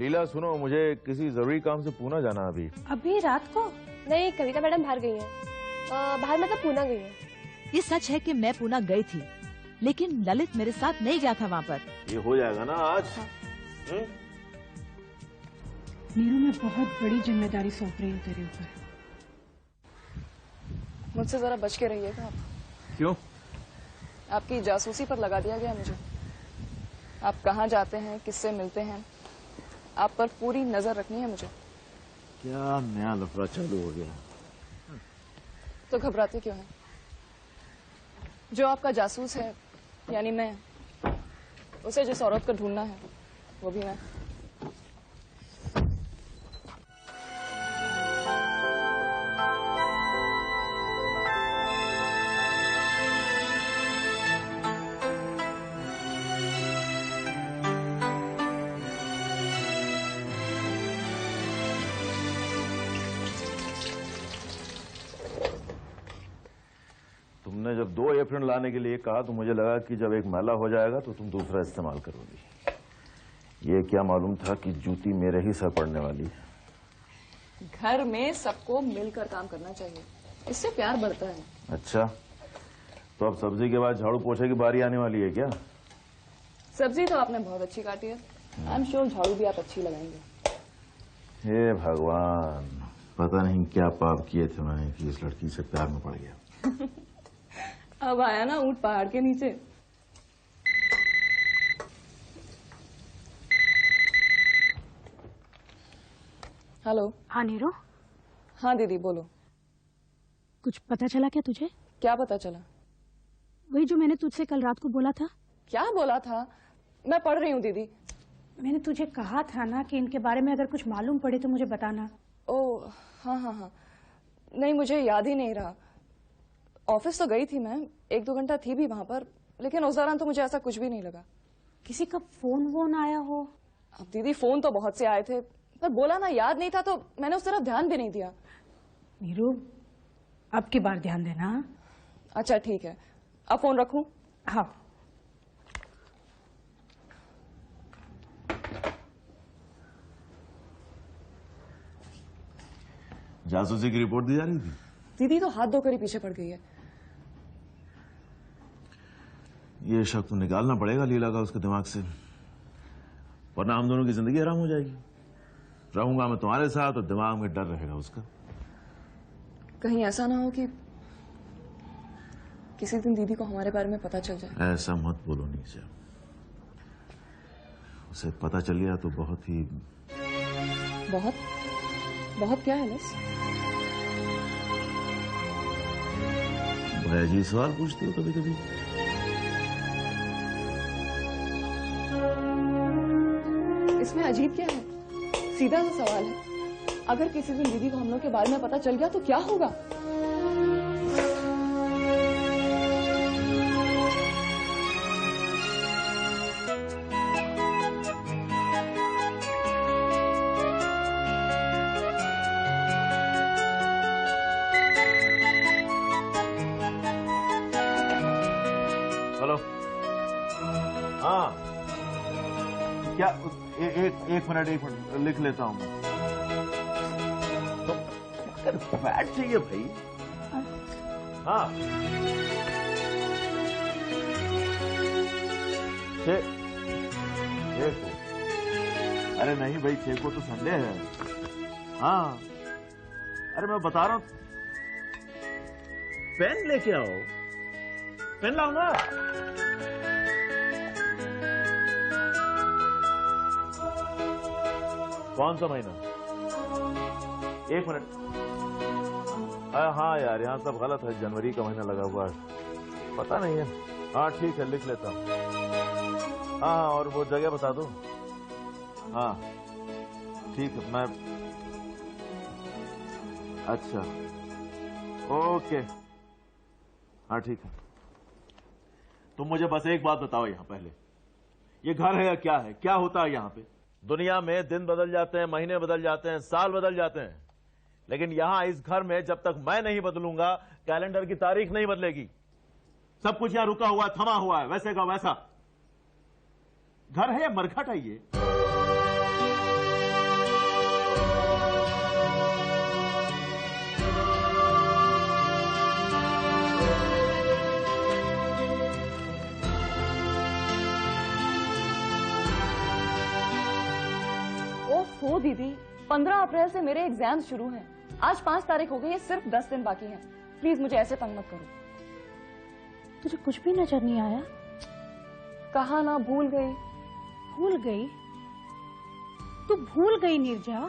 लीला सुनो, मुझे किसी जरूरी काम से पूना जाना अभी। अभी रात को? नहीं, कविता मैडम बाहर गई हैं। बाहर मतलब पूना गई हैं। ये सच है कि मैं पूना गई थी, लेकिन ललित मेरे साथ नहीं गया था वहाँ पर। ये हो जाएगा ना आज? नीरू, मैं बहुत बड़ी जिम्मेदारी सौंप रही हूँ तेरे ऊपर। मुझसे जरा बच के रहिएगा आप। क्यों? आपकी जासूसी पर लगा दिया गया मुझे। आप कहाँ जाते हैं, किससे मिलते हैं, आप पर पूरी नजर रखनी है मुझे। क्या नया लफड़ा चालू हो गया? तो घबराते क्यों हैं? जो आपका जासूस है यानी मैं, उसे जिस औरत को ढूंढना है वो भी मैं। तुमने जब 2 एप्रन लाने के लिए कहा तो मुझे लगा कि जब एक मैला हो जाएगा तो तुम दूसरा इस्तेमाल करोगी। ये क्या मालूम था कि जूती मेरे ही सर पड़ने वाली है। घर में सबको मिलकर काम करना चाहिए, इससे प्यार बढ़ता है। अच्छा, तो अब सब्जी के बाद झाड़ू पोछे की बारी आने वाली है क्या? सब्जी तो आपने बहुत अच्छी काटी है। आई एम श्योर झाड़ू भी आप अच्छी लगाएंगे। हे भगवान, पता नहीं क्या पाप किए थे मैंने कि इस लड़की से प्यार में पड़ गया। अब आया ना ऊंट पहाड़ के नीचे। हेलो। हाँ नीरू। हाँ दीदी बोलो। कुछ पता चला क्या तुझे? क्या पता चला? वही जो मैंने तुझसे कल रात को बोला था। क्या बोला था? मैं पढ़ रही हूँ दीदी। मैंने तुझे कहा था ना कि इनके बारे में अगर कुछ मालूम पड़े तो मुझे बताना। ओह हाँ हाँ हाँ, नहीं मुझे याद ही नहीं रहा। ऑफिस तो गई थी मैं, 1-2 घंटा थी भी वहां पर, लेकिन उस दौरान तो मुझे ऐसा कुछ भी नहीं लगा। किसी का फोन वोन आया हो? अब दीदी फोन तो बहुत से आए थे, पर बोला ना याद नहीं था तो मैंने उस तरफ ध्यान भी नहीं दिया। नीरू, अब की बार ध्यान देना। अच्छा ठीक है, अब फोन रखूं? हाँ। जासूसी की रिपोर्ट दी जा रही थी। दीदी तो हाथ धोकर ही पीछे पड़ गई है। ये शक तो निकालना पड़ेगा लीला का उसके दिमाग से, वरना हम दोनों की जिंदगी हराम हो जाएगी। रहूंगा मैं तुम्हारे साथ और दिमाग में डर रहेगा उसका। कहीं ऐसा ना हो कि किसी दिन दीदी को हमारे बारे में पता चल जाए। ऐसा मत बोलो नीचा, उसे पता चल गया तो बहुत ही बहुत बहुत क्या है बस? बड़ा अजीब सवाल पूछते हो कभी कभी। इसमें अजीब क्या है? सीधा सा सवाल है। अगर किसी दिन दीदी को हम लोग के बारे में पता चल गया तो क्या होगा? हेलो। हाँ क्या? एक मिनट लिख लेता हूँ मैं। तो बैठ चाहिए भाई। हाँ छे को। अरे नहीं भाई, 6 को तो संडे है। हाँ अरे मैं बता रहा हूँ, पेन लेके आओ। पेन लाऊंगा। कौन सा महीना? 1 मिनट। हाँ यार, यहाँ सब गलत है, जनवरी का महीना लगा हुआ है, पता नहीं है। हाँ ठीक है, लिख लेता हूँ। हाँ और वो जगह बता दो। हाँ ठीक है, मैं अच्छा ओके। हाँ ठीक है। तुम मुझे बस एक बात बताओ यहाँ पहले, ये घर है या क्या है? क्या होता है यहाँ पे? दुनिया में दिन बदल जाते हैं, महीने बदल जाते हैं, साल बदल जाते हैं, लेकिन यहां इस घर में जब तक मैं नहीं बदलूंगा कैलेंडर की तारीख नहीं बदलेगी। सब कुछ यहां रुका हुआ है, थमा हुआ है, वैसे का वैसा। घर है या मरघट है ये? ओफो दीदी, 15 अप्रैल से मेरे एग्जाम शुरू हैं। आज 5 तारीख हो गई है, सिर्फ 10 दिन बाकी हैं। प्लीज मुझे ऐसे तंग मत करो। तुझे कुछ भी नजर नहीं आया? कहा ना, भूल गई। भूल गई? तू भूल गई नीरजा?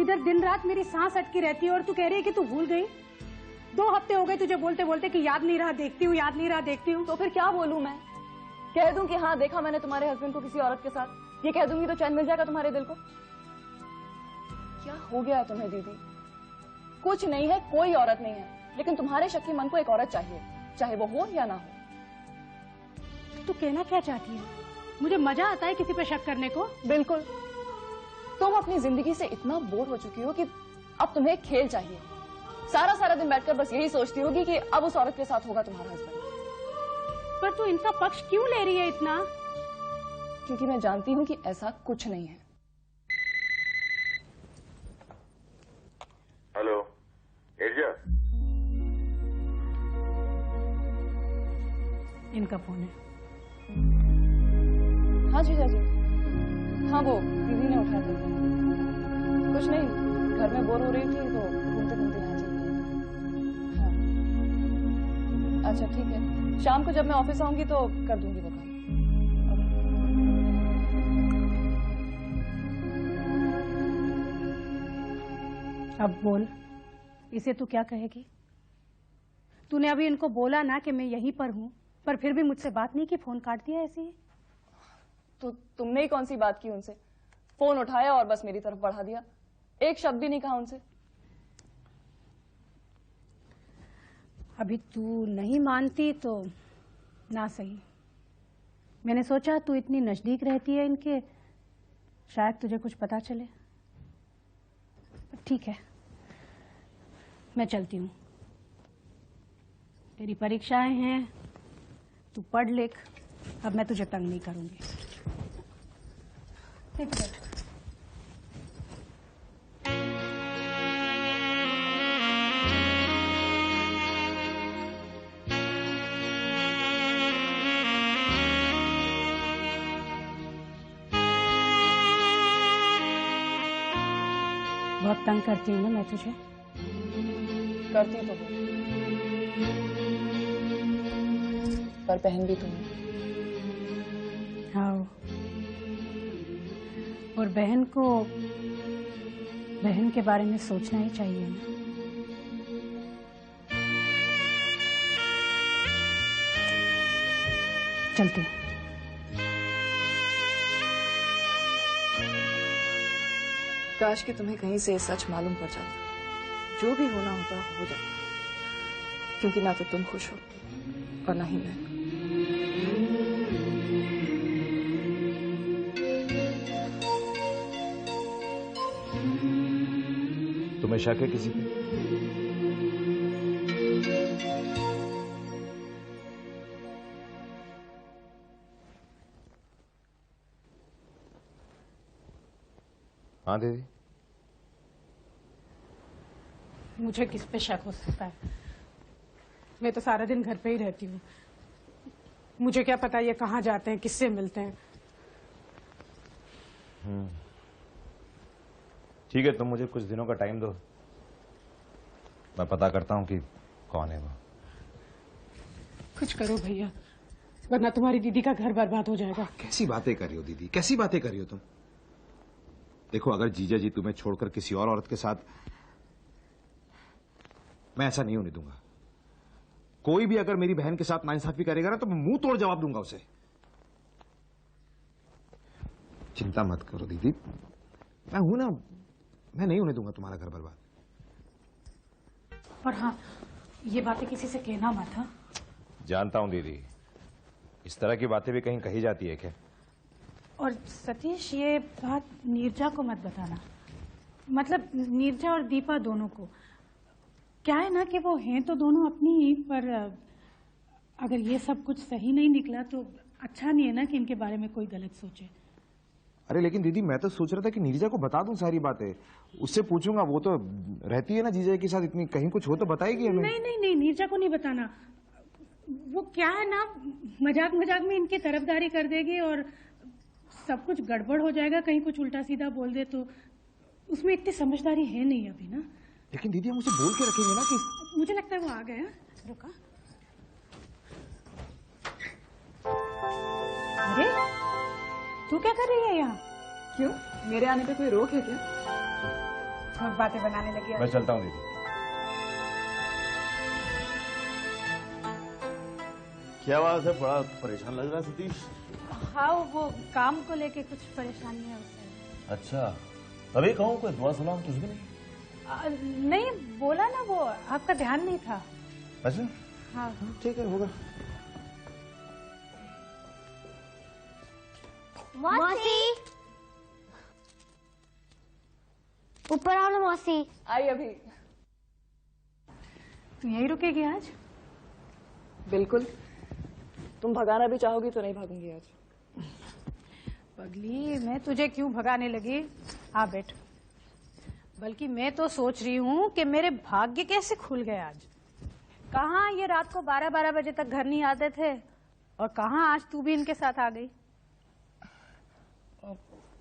इधर दिन रात मेरी सांस अटकी रहती है और तू कह रही है कि तू भूल गई। 2 हफ्ते हो गए तुझे बोलते बोलते कि याद नहीं रहा, देखती हूँ, याद नहीं रहा, देखती हूँ। तो फिर क्या बोलूं मैं? कह दूं कि हाँ देखा मैंने तुम्हारे हस्बैंड को किसी औरत के साथ, ये कह दूंगी तो चैन मिल जाएगा तुम्हारे दिल को? क्या हो गया है तुम्हें दीदी? कुछ नहीं है, कोई औरत नहीं है, लेकिन तुम्हारे शक्की मन को एक औरत चाहिए, चाहे वो हो या ना हो। तू कहना क्या चाहती है? मुझे मजा आता है किसी पे शक करने को? बिल्कुल। तुम अपनी जिंदगी से इतना बोर हो चुकी हो कि अब तुम्हें एक खेल चाहिए। सारा दिन बैठकर बस यही सोचती होगी कि अब उस औरत के साथ होगा तुम्हारा हस्बैंड। पर तू इनका पक्ष क्यों ले रही है इतना? क्योंकि मैं जानती हूँ कि ऐसा कुछ नहीं है। हेलो एरिया, इनका फोन है। हाँ जीजा जी। हाँ वो दीदी ने उठाया था। कुछ नहीं, घर में बोर हो रही थी तो घूमते घूमते यहाँ चली गई। हाँ अच्छा ठीक है, शाम को जब मैं ऑफिस आऊंगी तो कर दूंगी वो काम। अब बोल, इसे तू क्या कहेगी? तूने अभी इनको बोला ना कि मैं यहीं पर हूँ, पर फिर भी मुझसे बात नहीं की, फोन काट दिया ऐसे ही। तो तुमने ही कौन सी बात की उनसे? फोन उठाया और बस मेरी तरफ बढ़ा दिया, एक शब्द भी नहीं कहा उनसे। अभी तू नहीं मानती तो ना सही। मैंने सोचा तू इतनी नजदीक रहती है इनके, शायद तुझे कुछ पता चले। ठीक है, मैं चलती हूँ। तेरी परीक्षाएं हैं, तू पढ़ लिख। अब मैं तुझे तंग नहीं करूंगी। ठीक है। बहुत तंग करती हूँ ना मैं तुझे? करती तो हूँ, पर बहन भी तुम। हाँ, और बहन को बहन के बारे में सोचना ही चाहिए ना। चलती हूँ। काश कि तुम्हें कहीं से सच मालूम पड़ जाता, जो भी होना होता हो जाता, क्योंकि ना तो तुम खुश हो और ना ही मैं। तुम्हें शक है किसी पे? हाँ दीदी। मुझे किस पे शक हो सकता है? मैं तो सारा दिन घर पे ही रहती हूँ। मुझे क्या पता ये कहाँ जाते हैं, किससे मिलते हैं। ठीक है, तुम मुझे कुछ दिनों का टाइम दो, मैं पता करता हूँ कि कौन है वो। कुछ करो भैया, वरना तुम्हारी दीदी का घर बर्बाद हो जाएगा। कैसी बातें कर रही हो दीदी, कैसी बातें कर रही हो तुम? देखो, अगर जीजा जी तुम्हें छोड़कर किसी और औरत के साथ, मैं ऐसा नहीं होने दूंगा। कोई भी अगर मेरी बहन के साथ नाइंसाफी करेगा ना तो मैं मुंह तोड़ जवाब दूंगा उसे। चिंता मत करो दीदी, मैं हूं ना, मैं नहीं होने दूंगा तुम्हारा घर बर्बाद। और हाँ, ये बातें किसी से कहना मत। हाँ, जानता हूं दीदी, इस तरह की बातें भी कहीं कही जाती है क्या? और सतीश, ये बात नीरजा को मत बताना। मतलब नीरजा और दीपा दोनों को। क्या है ना कि वो हैं तो दोनों अपनी ही, पर अगर ये सब कुछ सही नहीं निकला तो अच्छा नहीं है ना कि इनके बारे में कोई गलत सोचे। अरे लेकिन दीदी, मैं तो सोच रहा था कि नीरजा को बता दूं सारी बातें, उससे पूछूंगा। वो तो रहती है ना जीजा के साथ, इतनी कहीं कुछ हो तो बताएगी हमें। नहीं नहीं नहीं, नीरजा को नहीं बताना। वो क्या है ना, मजाक मजाक में इनकी तरफदारी कर देगी और सब कुछ गड़बड़ हो जाएगा, कहीं कुछ उल्टा सीधा बोल दे तो। उसमें इतनी समझदारी है नहीं अभी ना। लेकिन दीदी हम उसे बोल के रखेंगे ना कि मुझे लगता है वो आ गया। रुका। अरे तू क्या कर रही है यहाँ? क्यों, मेरे आने पे कोई रोक है क्या? और बातें बनाने लगी। मैं चलता हूँ दीदी। क्या बात है, बड़ा परेशान लग रहा है सतीश। हाँ वो काम को लेके कुछ परेशानी है उससे। अच्छा, तभी कहूँ कोई दुआ सलाम कुछ भी नहीं? नहीं बोला ना, वो आपका ध्यान नहीं था। अच्छा हाँ ठीक है, होगा। मौसी, ऊपर आओ ना मौसी। आई अभी। तू यहीं रुकेगी आज? बिल्कुल, तुम भगाना भी चाहोगी तो नहीं भागूंगी आज। पगली, मैं तुझे क्यों भगाने लगी? हाँ बैठ। बल्कि मैं तो सोच रही हूँ कि मेरे भाग्य कैसे खुल गए आज। कहाँ ये रात को 12-12 बजे तक घर नहीं आते थे, और कहाँ आज तू भी इनके साथ आ गई।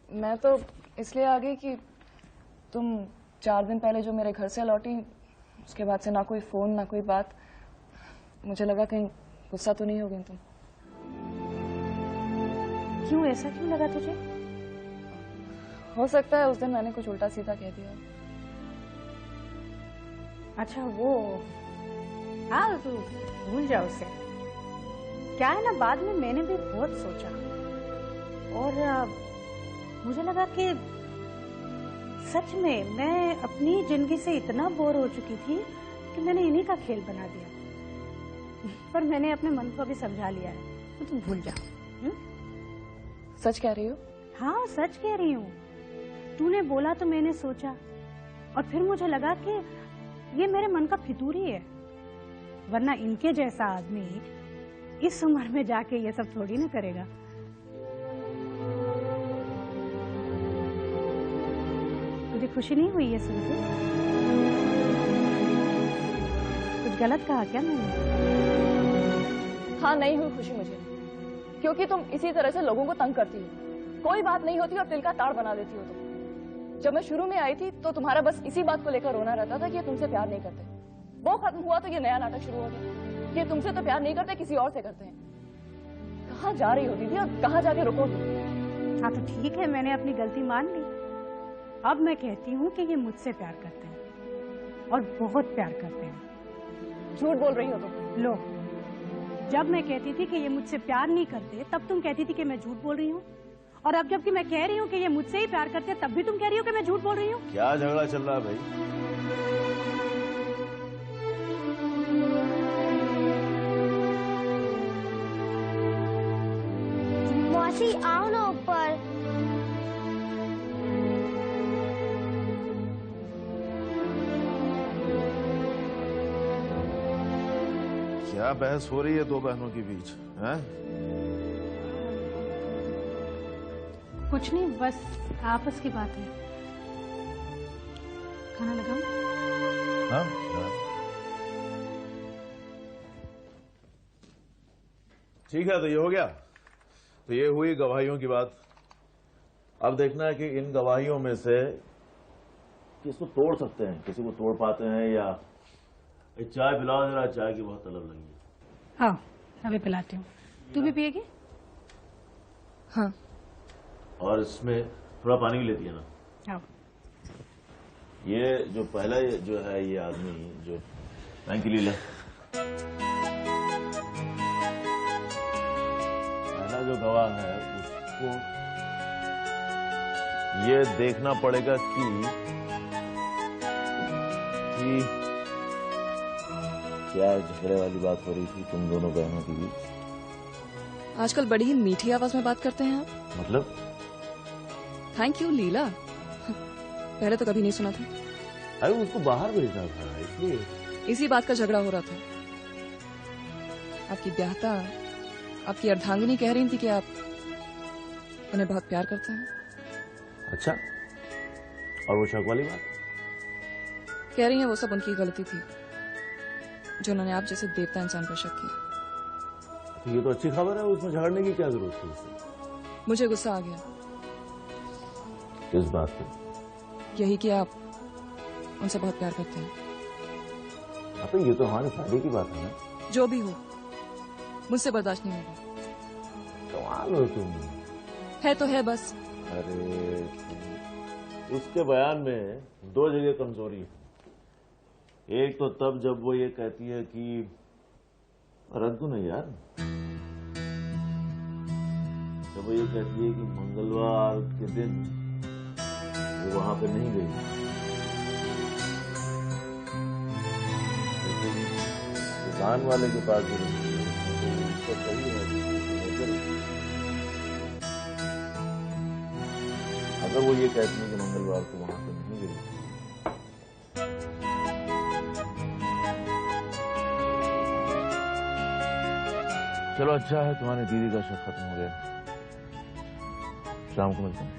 मैं तो इसलिए आ गई कि तुम 4 दिन पहले जो मेरे घर से लौटी, उसके बाद से ना कोई फोन ना कोई बात। मुझे लगा कहीं गुस्सा तो नहीं हो गई तुम। क्यों, ऐसा क्यों लगा तुझे? हो सकता है उस दिन मैंने कुछ उल्टा सीधा कह दिया। अच्छा वो, हाँ तू भूल जा उसे। क्या है ना, बाद में मैंने भी बहुत सोचा और मुझे लगा कि सच में मैं अपनी जिंदगी से इतना बोर हो चुकी थी कि मैंने इन्हीं का खेल बना दिया। पर मैंने अपने मन को भी समझा लिया है, तो तुम भूल जा। सच कह रही हो? हाँ सच कह रही हूँ। तूने बोला तो मैंने सोचा, और फिर मुझे लगा कि ये मेरे मन का फितूर ही है, वरना इनके जैसा आदमी इस उम्र में जाके ये सब थोड़ी ना करेगा। तुझे खुशी नहीं हुई ये सुन के? कुछ गलत कहा क्या मैंने? हाँ, नहीं हुई खुशी मुझे, क्योंकि तुम इसी तरह से लोगों को तंग करती हो। कोई बात नहीं होती और दिल का ताड़ बना देती हो तुम। जब मैं शुरू में आई थी तो तुम्हारा बस इसी बात को लेकर रोना रहता था कि ये तुमसे प्यार नहीं करते। वो खत्म हुआ तो ये नया नाटक शुरू हो गया, ये तुमसे तो प्यार नहीं करते, किसी और से करते हैं। कहाँ जा रही हो दीदी, और कहाँ जाके रुकोगी? हाँ तो ठीक है, मैंने अपनी गलती मान ली। अब मैं कहती हूँ कि ये मुझसे प्यार करते हैं, और बहुत प्यार करते हैं। झूठ बोल रही हो तुम। लो, जब मैं कहती थी कि ये मुझसे प्यार नहीं करते, तब तुम कहती थी कि मैं झूठ बोल रही हूँ, और अब जबकि मैं कह रही हूँ कि ये मुझसे ही प्यार करते हैं, तब भी तुम कह रही हो कि मैं झूठ बोल रही हूँ। क्या झगड़ा चल रहा है भाई? मौसी आओ ना ऊपर। क्या बहस हो रही है दो बहनों के बीच? हैं? कुछ नहीं, बस आपस की बात है। खाना लगाऊं? हाँ? ठीक है, तो ये हो गया। तो ये हुई गवाहियों की बात। अब देखना है कि इन गवाहियों में से किसको तोड़ सकते हैं, किसी को तोड़ पाते हैं या। चाय पिलाओ जरा, चाय की बहुत तलब लगी है। हाँ अभी पिलाती हूँ। तू भी पिएगी? हाँ। और इसमें थोड़ा पानी भी लेती है ना? हाँ। ये जो पहला जो है, ये आदमी जो थैंक यू लीला, पहला जो गवाह है उसको ये देखना पड़ेगा कि क्या झगड़े वाली बात हो रही थी तुम दोनों बहनों के बीच। आजकल बड़ी ही मीठी आवाज में बात करते हैं आप। मतलब? थैंक यू लीला, पहले तो कभी नहीं सुना था। अरे उसको बाहर भेजना था इसलिए। इसी बात का झगड़ा हो रहा था। आपकी ब्याहता, आपकी अर्धांगिनी कह रही थी कि आप उन्हें बहुत प्यार करते हैं। अच्छा, और वो शक वाली बात? कह रही हैं वो सब उनकी गलती थी जो उन्होंने आप जैसे देवता इंसान पर शक किया। तो ये तो अच्छी खबर है, उसमें झगड़ने की क्या जरूरत थी उससे? मुझे गुस्सा आ गया। किस बात पे? यही कि आप उनसे बहुत प्यार करते हैं। अबे ये तो हमारे फायदे की बात है ना। जो भी हो, मुझसे बर्दाश्त नहीं होगा। कमाल हो तुम। है तो है बस। अरे उसके बयान में दो जगह कमजोरी है। एक तो तब जब वो ये कहती है कि परंतु नहीं यार, जब वो ये कहती है कि मंगलवार के दिन वो वहां पे नहीं गई, लेकिन दुकान वाले के पास जो तो सही है। अगर वो ये कहती है कि मंगलवार को वहां पे नहीं गई, चलो अच्छा है तुम्हारी दीदी का शक खत्म हो गया। शाम को मिलते हैं।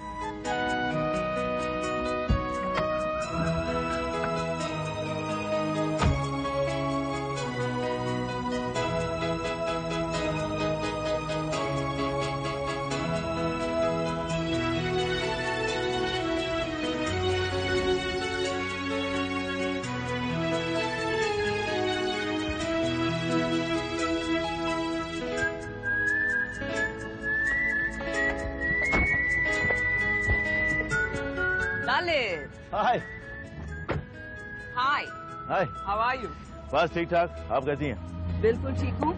Lalit. Hi Hi. Hi, How are you? बस ठीक ठाक। आप कैसी हैं? बिल्कुल ठीक हूँ।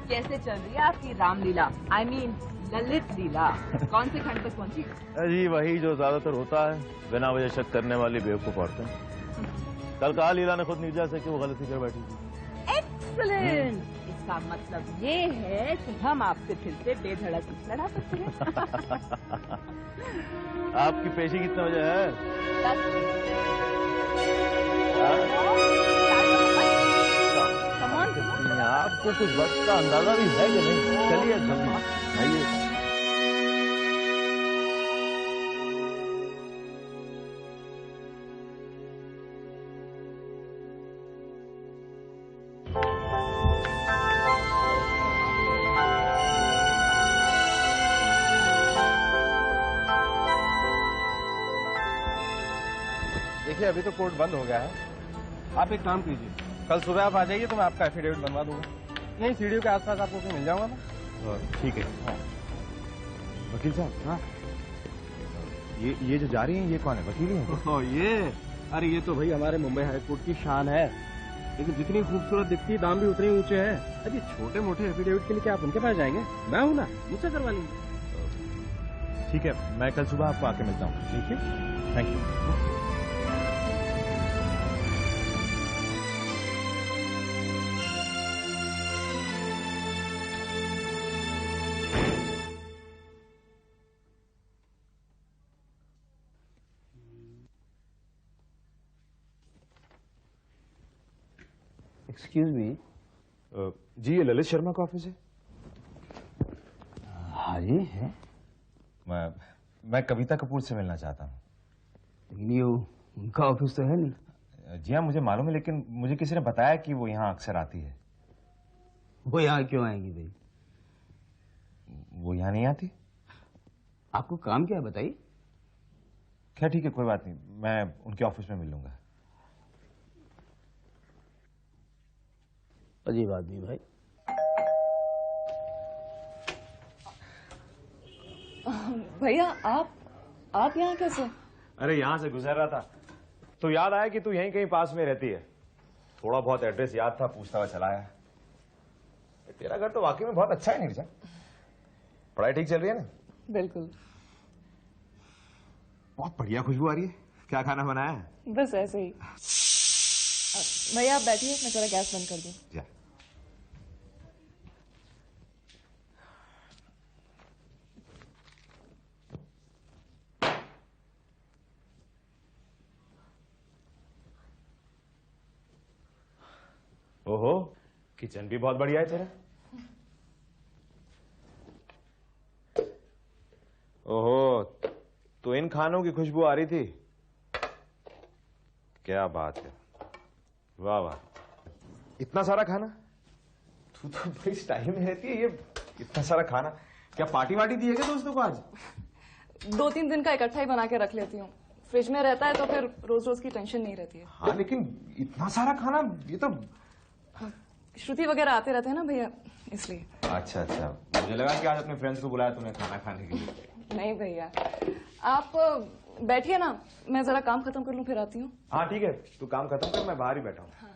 कैसे चल रही है आपकी रामलीला? I mean ललित लीला। कौन से खंड तक पहुँची? जी वही जो ज्यादातर होता है, बिना वजह शक करने वाली बेवकूफ औरतें। कल कहा लीला ने खुद नीरजा से कि वो गलती कर बैठी थी। Excellent. इसका मतलब ये है कि हम आपसे फिर से बेधड़क लड़ा सकते हैं। आपकी पेशी कितने बजे है? 10 आपको कुछ वक्त का अंदाजा भी है कि नहीं? चलिए जल्दी आइए। देखिए अभी तो कोर्ट बंद हो गया है। आप एक काम कीजिए, कल सुबह आप आ जाइए तो मैं आपका एफिडेविट बनवा दूंगा। यहीं सीढ़ियों के आसपास आपको कहीं मिल जाऊंगा मैं। ठीक है। हाँ। वकील साहब, हाँ, ये जो जा रही हैं ये कौन है? वकील ही हैं? ये अरे ये तो भाई हमारे मुंबई हाई कोर्ट की शान है, लेकिन जितनी खूबसूरत दिखती है दाम भी उतने ऊंचे हैं। अरे छोटे मोटे एफिडेविट के लिए क्या आप उनके पास जाएंगे? मैं हूं ना, मुझसे करवा लीजिए। ठीक है, मैं कल सुबह आपको आके मिलता हूँ। ठीक है, थैंक यू। Excuse me. जी ये ललित शर्मा का ऑफिस है? हाँ जी है। मैं कविता कपूर से मिलना चाहता हूँ। लेकिन ये उनका ऑफिस तो है नहीं। जी हाँ मुझे मालूम है, लेकिन मुझे किसी ने बताया कि वो यहाँ अक्सर आती है। वो यहाँ क्यों आएंगी भाई? वो यहाँ नहीं आती? आपको काम क्या है बताइए। खैर ठीक है, कोई बात नहीं, मैं उनके ऑफिस में मिल लूंगा। अजीब आदमी भाई। भैया आप यहाँ कैसे? अरे यहाँ से गुजर रहा था तो याद आया कि तू यहीं कहीं पास में रहती है। थोड़ा बहुत एड्रेस याद था, पूछता हुआ चला आया। तेरा घर तो वाकई में बहुत अच्छा है नीरजा। पढ़ाई ठीक चल रही है ना? बिल्कुल। बहुत बढ़िया खुशबू आ रही है। क्या खाना बनाया है? बस ऐसे ही। भैया आप बैठिए, मैं थोड़ा गैस बंद कर दूं। जा। ओहो, किचन भी बहुत बढ़िया है तेरा। ओहो, तो इन खानों की खुशबू आ रही थी। क्या बात है, वाह वाह। इतना सारा खाना? तू तो बड़ी स्टाइल में रहती है। ये इतना सारा खाना क्या पार्टी वार्टी दी है क्या दोस्तों को आज? 2-3 दिन का इकट्ठा ही बना के रख लेती हूँ। फ्रिज में रहता है तो फिर रोज रोज की टेंशन नहीं रहती है। हाँ लेकिन इतना सारा खाना, ये तो श्रुति वगैरह आते रहते हैं ना भैया, इसलिए। अच्छा अच्छा, मुझे लगा कि आज अपने फ्रेंड्स को बुलाया तूने खाना खाने के लिए। नहीं भैया, आप बैठिए ना, मैं जरा काम खत्म कर लूं फिर आती हूँ। हाँ ठीक है, तू काम खत्म कर, मैं बाहर ही बैठा हूँ। हाँ।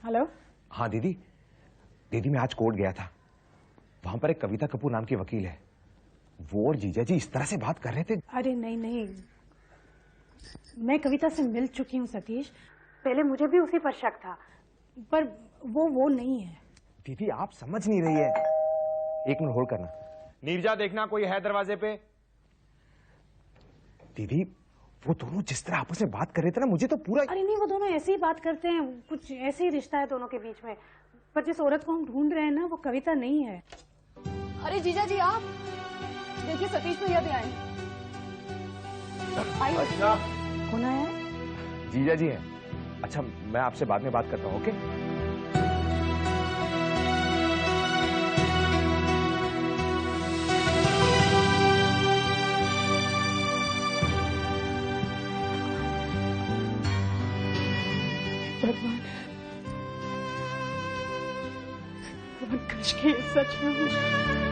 हेलो। हाँ दीदी, मैं आज कोर्ट गया था। वहां पर एक कविता कपूर नाम की वकील है, वो और जीजा जी इस तरह से बात कर रहे थे। अरे नहीं, मैं कविता से मिल चुकी हूँ सतीश। पहले मुझे भी उसी पर शक था, पर वो नहीं है। दीदी आप समझ नहीं रही है। एक मिनट होल्ड करना। नीरजा देखना कोई है दरवाजे पे। दीदी वो दोनों जिस तरह आपस में बात कर रहे थे ना, मुझे तो पूरा। अरे नहीं, वो दोनों ऐसे ही बात करते हैं, कुछ ऐसे ही रिश्ता है दोनों के बीच में। पर जिस औरत को हम ढूंढ रहे हैं ना, वो कविता नहीं है। अरे जीजा जी, आप देखिए सतीश भैया भी आए हैं। अच्छा, कौन आया है? जीजा जी हैं। अच्छा मैं आपसे बाद में बात करता हूँ, ओके? भगवान काश के सच में हो।